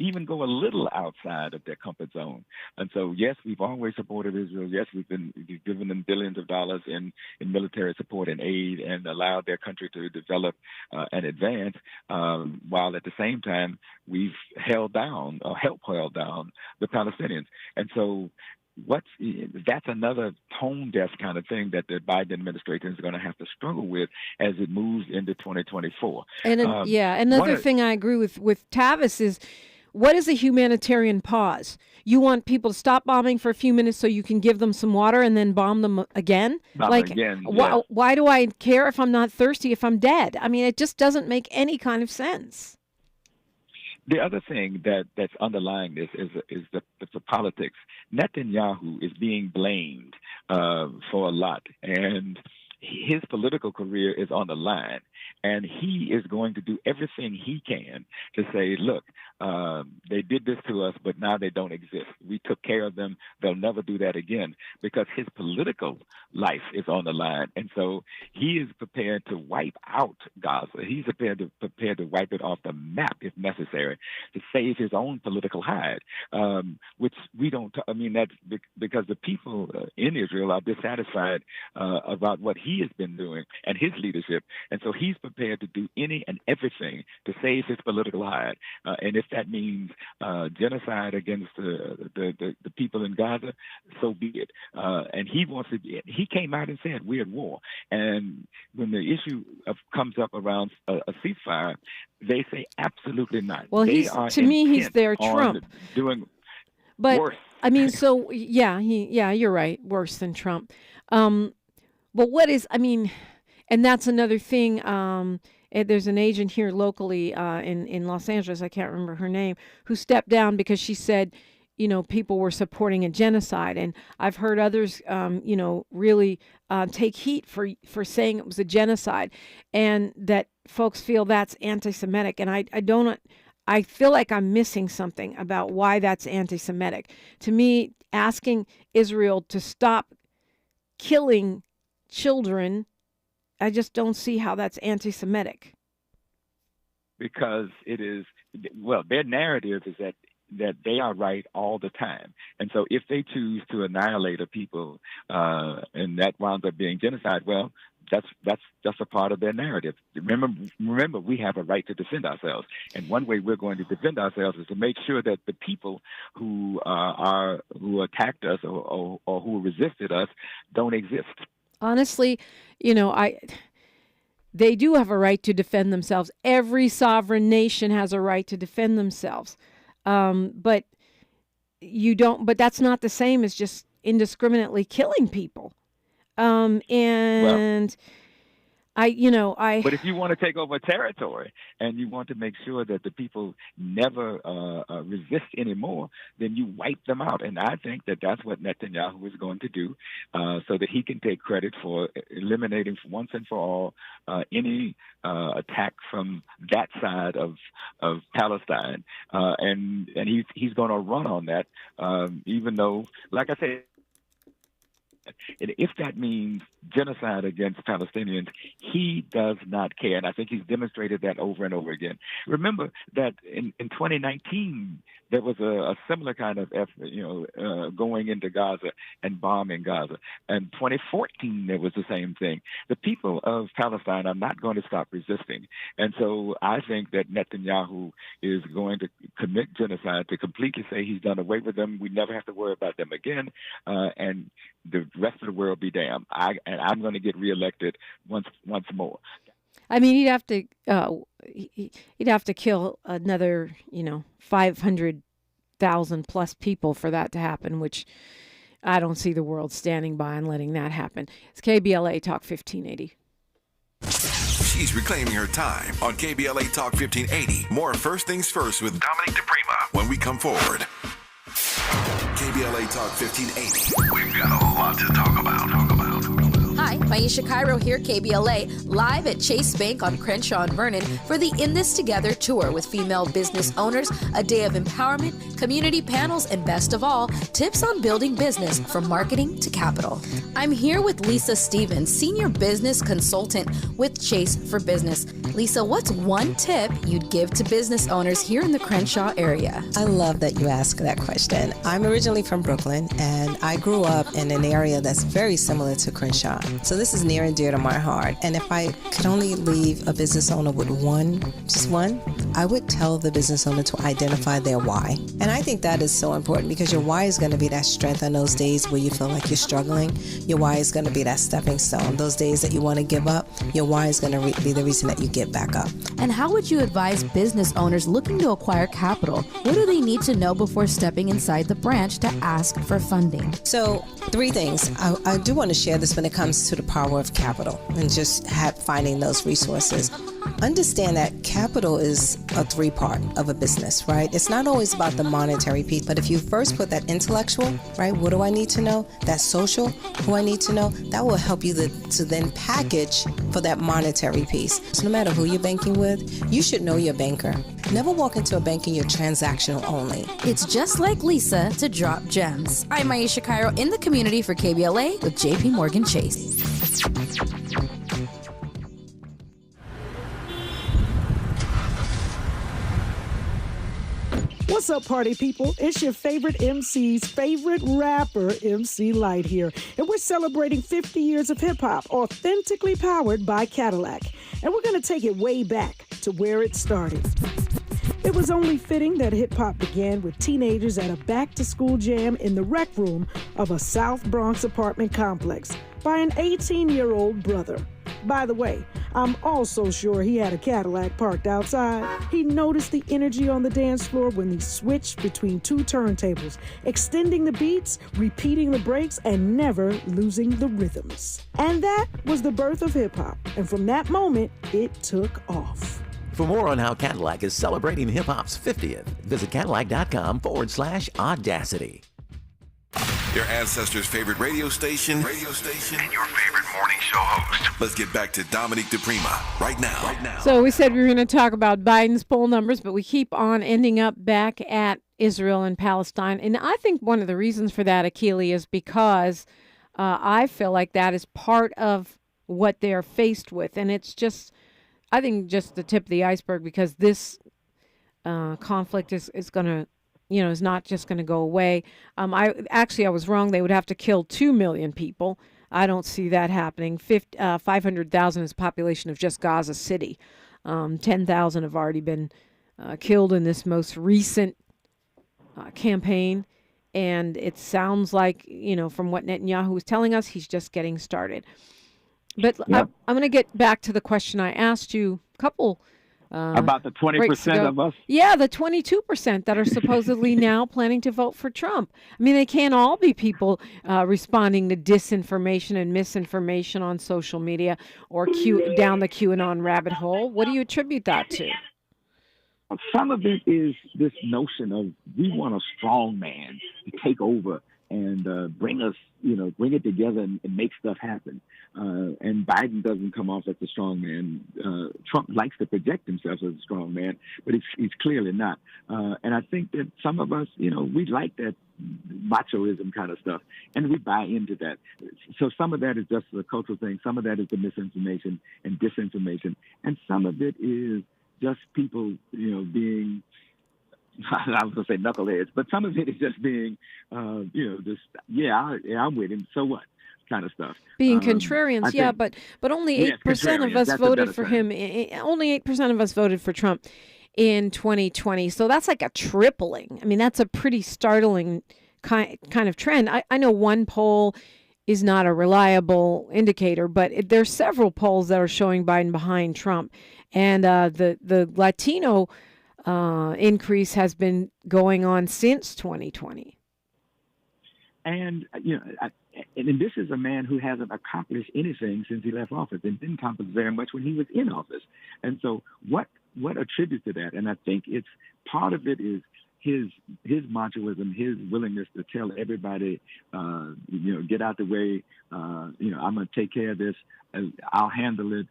even go a little outside of their comfort zone. And so, yes, we've always supported Israel. Yes, we've given them billions of dollars in military support and aid and allowed their country to develop and advance, while at the same time we've helped down the Palestinians. And so that's another tone-deaf kind of thing that the Biden administration is going to have to struggle with as it moves into 2024. And another thing I agree with Tavis is, what is a humanitarian pause? You want people to stop bombing for a few minutes so you can give them some water and then bomb them again? Why do I care if I'm not thirsty if I'm dead? I mean, it just doesn't make any kind of sense. The other thing that's underlying this is the politics. Netanyahu is being blamed for a lot, and his political career is on the line. And he is going to do everything he can to say, look, they did this to us, but now they don't exist. We took care of them. They'll never do that again, because his political life is on the line. And so he is prepared to wipe out Gaza. He's prepared to wipe it off the map if necessary to save his own political hide, which we don't. That's because the people in Israel are dissatisfied about what he has been doing and his leadership. And so he's prepared to do any and everything to save his political hide. And if that means genocide against the people in Gaza, so be it. And he came out and said, we're at war. And when the issue comes up around a ceasefire, they say absolutely not. Well, he's their Trump. Doing but worse. I mean, so you're right, worse than Trump. But what is, and that's another thing. There's an agent here locally in Los Angeles, I can't remember her name, who stepped down because she said, people were supporting a genocide. And I've heard others, really take heat for saying it was a genocide, and that folks feel that's anti-Semitic. And I feel like I'm missing something about why that's anti-Semitic. To me, asking Israel to stop killing children, I just don't see how that's anti-Semitic. Because it is, their narrative is that they are right all the time. And so if they choose to annihilate a people and that winds up being genocide, that's just a part of their narrative. Remember, we have a right to defend ourselves. And one way we're going to defend ourselves is to make sure that the people who attacked us or who resisted us don't exist. Honestly, they do have a right to defend themselves. Every sovereign nation has a right to defend themselves. But that's not the same as just indiscriminately killing people. And But if you want to take over territory and you want to make sure that the people never resist anymore, then you wipe them out. And I think that that's what Netanyahu is going to do, so that he can take credit for eliminating once and for all any attack from that side of Palestine. And he's going to run on that, even though, like I said, and if that means genocide against Palestinians, he does not care. And I think he's demonstrated that over and over again. Remember that in 2019, there was a similar kind of effort, going into Gaza and bombing Gaza. And 2014, there was the same thing. The people of Palestine are not going to stop resisting. And so I think that Netanyahu is going to commit genocide, to completely say he's done away with them. We never have to worry about them again. And the rest of the world be damned. I'm going to get reelected once more. I mean, he'd have to kill another, 500,000 plus people for that to happen, which I don't see the world standing by and letting that happen. It's KBLA Talk 1580. She's reclaiming her time on KBLA Talk 1580. More First Things First with Dominique DePrima when we come forward. KBLA Talk 1580. We've got a lot to talk about. Hi, Maisha Cairo here, KBLA, live at Chase Bank on Crenshaw and Vernon for the In This Together tour with female business owners, a day of empowerment, community panels, and best of all, tips on building business from marketing to capital. I'm here with Lisa Stevens, Senior Business Consultant with Chase for Business. Lisa, what's one tip you'd give to business owners here in the Crenshaw area? I love that you asked that question. I'm originally from Brooklyn, and I grew up in an area that's very similar to Crenshaw. So this is near and dear to my heart. And if I could only leave a business owner with just one, I would tell the business owner to identify their why. And I think that is so important, because your why is going to be that strength on those days where you feel like you're struggling. Your why is going to be that stepping stone. Those days that you want to give up, your why is going to be the reason that you get back up. And how would you advise business owners looking to acquire capital? What do they need to know before stepping inside the branch to ask for funding? So 3 things. I do want to share this when it comes to the power of capital and just finding those resources. Understand that capital is a 3-part of a business, right? It's not always about the monetary piece, but if you first put that intellectual, right? What do I need to know? That social, who I need to know, that will help you to then package for that monetary piece. So no matter who you're banking with, you should know your banker. Never walk into a bank and you're transactional only. It's just like Lisa to drop gems. I'm Maisha Cairo in the community for KBLA with JP Morgan Chase. What's up, party people? It's your favorite MC's favorite rapper, MC Light here. And we're celebrating 50 years of hip-hop, authentically powered by Cadillac. And we're going to take it way back to where it started. It was only fitting that hip-hop began with teenagers at a back-to-school jam in the rec room of a South Bronx apartment complex by an 18-year-old brother. By the way, I'm also sure he had a Cadillac parked outside. He noticed the energy on the dance floor when he switched between 2 turntables, extending the beats, repeating the breaks, and never losing the rhythms. And that was the birth of hip-hop. And from that moment, it took off. For more on how Cadillac is celebrating hip-hop's 50th, visit Cadillac.com/audacity. Your ancestors' favorite radio station, and your favorite morning show host. Let's get back to Dominique DePrima right now. So we said we were going to talk about Biden's poll numbers, but we keep on ending up back at Israel and Palestine. And I think one of the reasons for that, Akili, is because I feel like that is part of what they're faced with. And it's just, I think, just the tip of the iceberg, because this conflict is going to, is not just going to go away. I was wrong. They would have to kill 2 million people. I don't see that happening. 500,000 is the population of just Gaza City. 10,000 have already been killed in this most recent campaign. And it sounds like, from what Netanyahu was telling us, he's just getting started. But yep. I'm going to get back to the question I asked you a couple About the 20% of us? Yeah, the 22% that are supposedly now planning to vote for Trump. I mean, they can't all be people responding to disinformation and misinformation on social media or down the QAnon rabbit hole. What do you attribute that to? Some of it is this notion of we want a strong man to take over and bring it together and make stuff happen. And Biden doesn't come off as a strong man. Trump likes to project himself as a strong man, but he's clearly not. And I think that some of us, we like that machoism kind of stuff, and we buy into that. So some of that is just a cultural thing. Some of that is the misinformation and disinformation. And some of it is just people, being, I was going to say knuckleheads, but some of it is just being, I'm with him, so what, kind of stuff. Being contrarians, but only 8% of us voted for him. Only 8% of us voted for Trump in 2020. So that's like a tripling. I mean, that's a pretty startling kind of trend. I know one poll is not a reliable indicator, but there's several polls that are showing Biden behind Trump. And the Latino increase has been going on since 2020. And, and this is a man who hasn't accomplished anything since he left office and didn't accomplish very much when he was in office. And so what attributes to that? And I think it's part of it is his machoism, his willingness to tell everybody, get out the way, I'm going to take care of this, I'll handle it,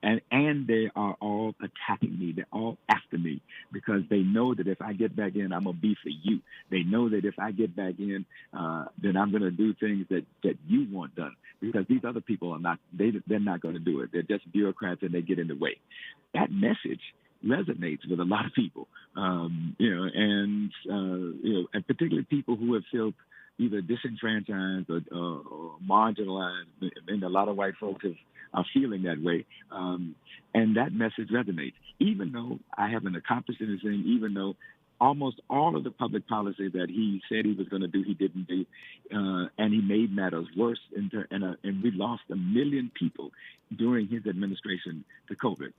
and they are all attacking me. They're all after me because they know that if I get back in, I'm going to be for you. They know that if I get back in, then I'm going to do things that you want done because these other people are not, they're not going to do it. They're just bureaucrats and they get in the way. That message resonates with a lot of people, and particularly people who have felt either disenfranchised or marginalized, and a lot of white folks are feeling that way. And that message resonates, even though I haven't accomplished anything, even though almost all of the public policy that he said he was going to do, he didn't do, and he made matters worse. And we lost 1 million people during his administration to COVID.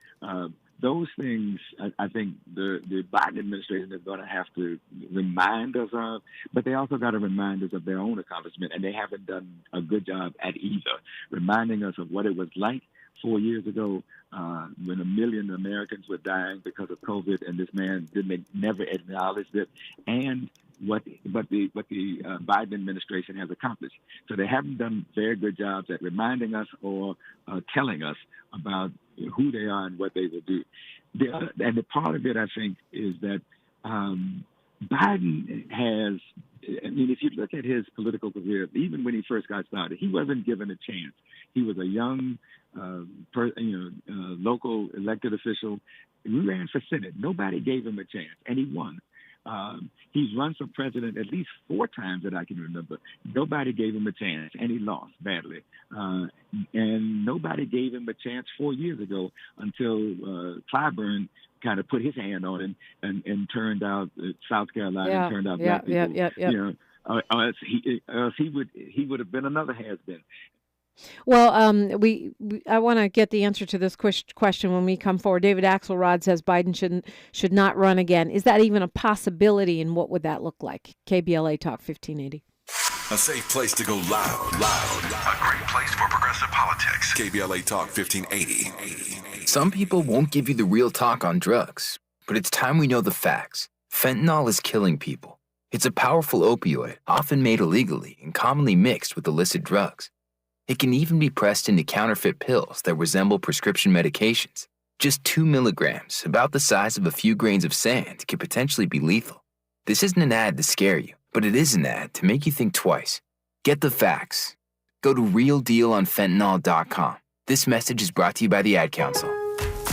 Those things, I think the Biden administration is going to have to remind us of, but they also got to remind us of their own accomplishment, and they haven't done a good job at either, reminding us of what it was like 4 years ago when 1 million Americans were dying because of COVID, and this man never acknowledged it, and what the Biden administration has accomplished. So they haven't done very good jobs at reminding us or telling us about who they are and what they will do. And the part of it, I think, is that Biden has, if you look at his political career, even when he first got started, he wasn't given a chance. He was a young, local elected official. He ran for Senate. Nobody gave him a chance, and he won. He's run for president at least 4 times that I can remember. Nobody gave him a chance, and he lost badly. And nobody gave him a chance 4 years ago until Clyburn kind of put his hand on him and turned out South Carolina and turned out black people. He would have been another has-been. Well, I want to get the answer to this question when we come forward. David Axelrod says Biden should not run again. Is that even a possibility, and what would that look like? KBLA Talk 1580. A safe place to go loud. A great place for progressive politics. KBLA Talk 1580. Some people won't give you the real talk on drugs, but it's time we know the facts. Fentanyl is killing people. It's a powerful opioid, often made illegally and commonly mixed with illicit drugs. It can even be pressed into counterfeit pills that resemble prescription medications. Just 2 milligrams, about the size of a few grains of sand, could potentially be lethal. This isn't an ad to scare you, but it is an ad to make you think twice. Get the facts. Go to realdealonfentanyl.com. This message is brought to you by the Ad Council.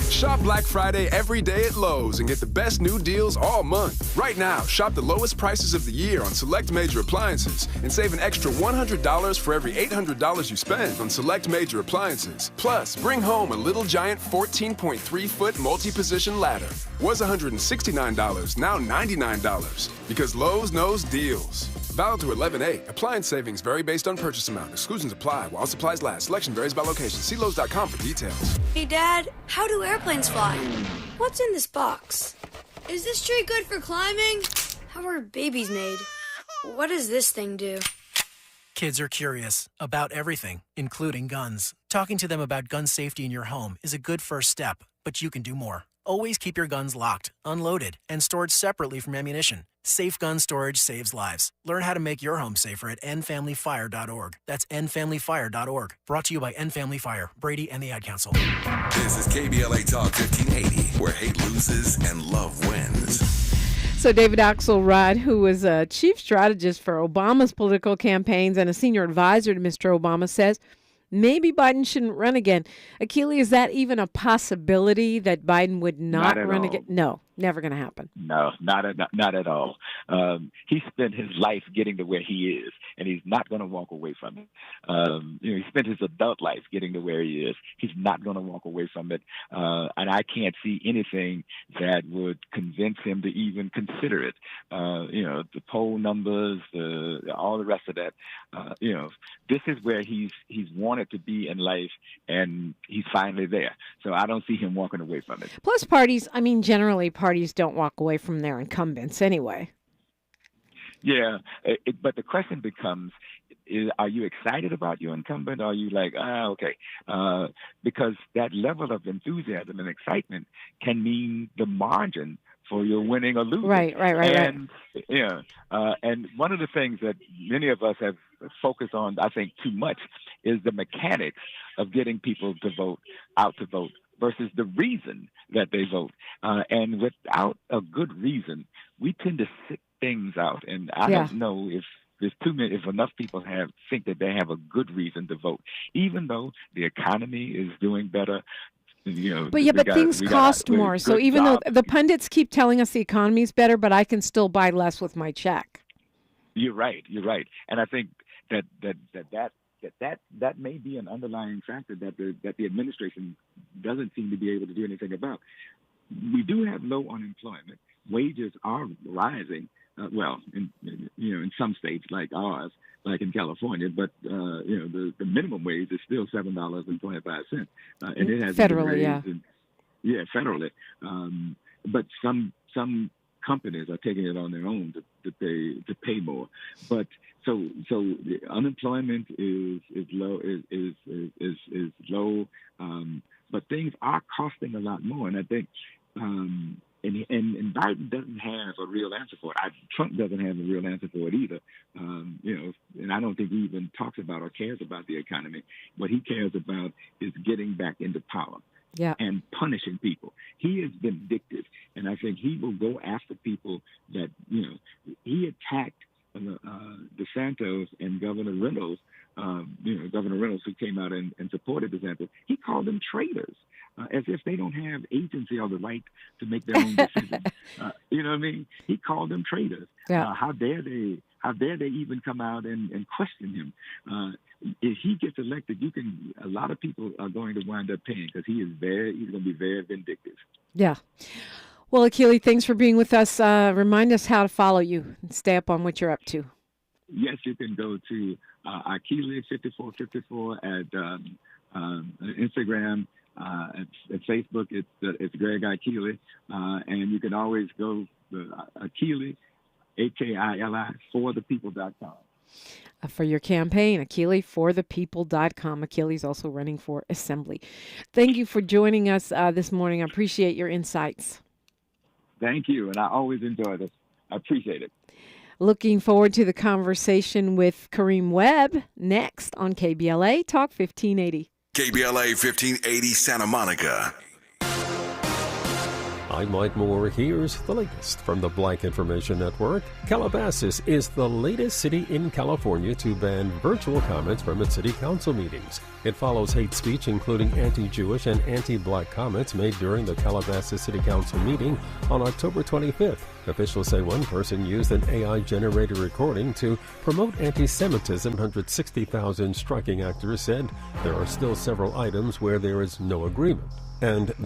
Shop Black Friday every day at Lowe's and get the best new deals all month. Right now, shop the lowest prices of the year on select major appliances and save an extra $100 for every $800 you spend on select major appliances. Plus, bring home a Little Giant 14.3-foot multi-position ladder. Was $169, now $99. Because Lowe's knows deals. Valid to 11/8. Appliance savings vary based on purchase amount. Exclusions apply while supplies last. Selection varies by location. See Lowe's.com for details. Hey, Dad, how do airplanes fly? What's in this box? Is this tree good for climbing? How are babies made? What does this thing do? Kids are curious about everything, including guns. Talking to them about gun safety in your home is a good first step, but you can do more. Always keep your guns locked, unloaded, and stored separately from ammunition. Safe gun storage saves lives. Learn how to make your home safer at endfamilyfire.org. That's endfamilyfire.org. Brought to you by End Family Fire, Brady, and the Ad Council. This is KBLA Talk 1580, where hate loses and love wins. So David Axelrod, who was a chief strategist for Obama's political campaigns and a senior advisor to Mr. Obama, says maybe Biden shouldn't run again. Akili, is that even a possibility that Biden would not run again? No, never going to happen. No, not at all. He spent his life getting to where he is, and he's not going to walk away from it. He spent his adult life getting to where he is. He's not going to walk away from it. And I can't see anything that would convince him to even consider it. The poll numbers, all the rest of that. This is where he's wanted to be in life, and he's finally there. So I don't see him walking away from it. Plus generally parties don't walk away from their incumbents anyway. Yeah, but the question becomes, are you excited about your incumbent? Or are you like, okay? Because that level of enthusiasm and excitement can mean the margin for your winning or losing. Right. And and one of the things that many of us have focused on, I think, too much, is the mechanics of getting people to vote, out to vote, versus the reason that they vote. And without a good reason, we tend to sit things out. And I don't know if if enough people think that they have a good reason to vote, even though the economy is doing better. But things cost more. So even though the pundits keep telling us the economy's better, but I can still buy less with my check. You're right. And I think that may be an underlying factor that the administration doesn't seem to be able to do anything about. We do have low unemployment. Wages are rising. In some states like ours, like in California, but the minimum wage is still $7.25, and it has federally, federally. But some companies are taking it on their own to pay more. But so the unemployment is low, is low, but things are costing a lot more, and I think. And Biden doesn't have a real answer for it. Trump doesn't have a real answer for it either. And I don't think he even talks about or cares about the economy. What he cares about is getting back into power and punishing people. He is vindictive, and I think he will go after people that, he attacked DeSantis and Governor Reynolds, Governor Reynolds, who came out and supported DeSantis. He called them traitors. As if they don't have agency or the right to make their own decisions. You know what I mean? He called them traitors. Yeah. How dare they even come out and question him? If he gets elected, a lot of people are going to wind up paying because he's going to be very vindictive. Yeah. Well, Akili, thanks for being with us. Remind us how to follow you and stay up on what you're up to. Yes, you can go to Akili 5454 at Instagram. At Facebook, it's Greg Akili, and you can always go to Akili, Akili, forthepeople.com. For your campaign, Akili, forthepeople.com. Akili's also running for assembly. Thank you for joining us this morning. I appreciate your insights. Thank you, and I always enjoy this. I appreciate it. Looking forward to the conversation with Kareem Webb next on KBLA Talk 1580. KBLA 1580 Santa Monica. I'm Mike Moore. Here's the latest from the Black Information Network. Calabasas is the latest city in California to ban virtual comments from its city council meetings. It follows hate speech, including anti-Jewish and anti-black comments made during the Calabasas City Council meeting on October 25th. Officials say one person used an AI-generated recording to promote anti-Semitism. 160,000 striking actors said there are still several items where there is no agreement. And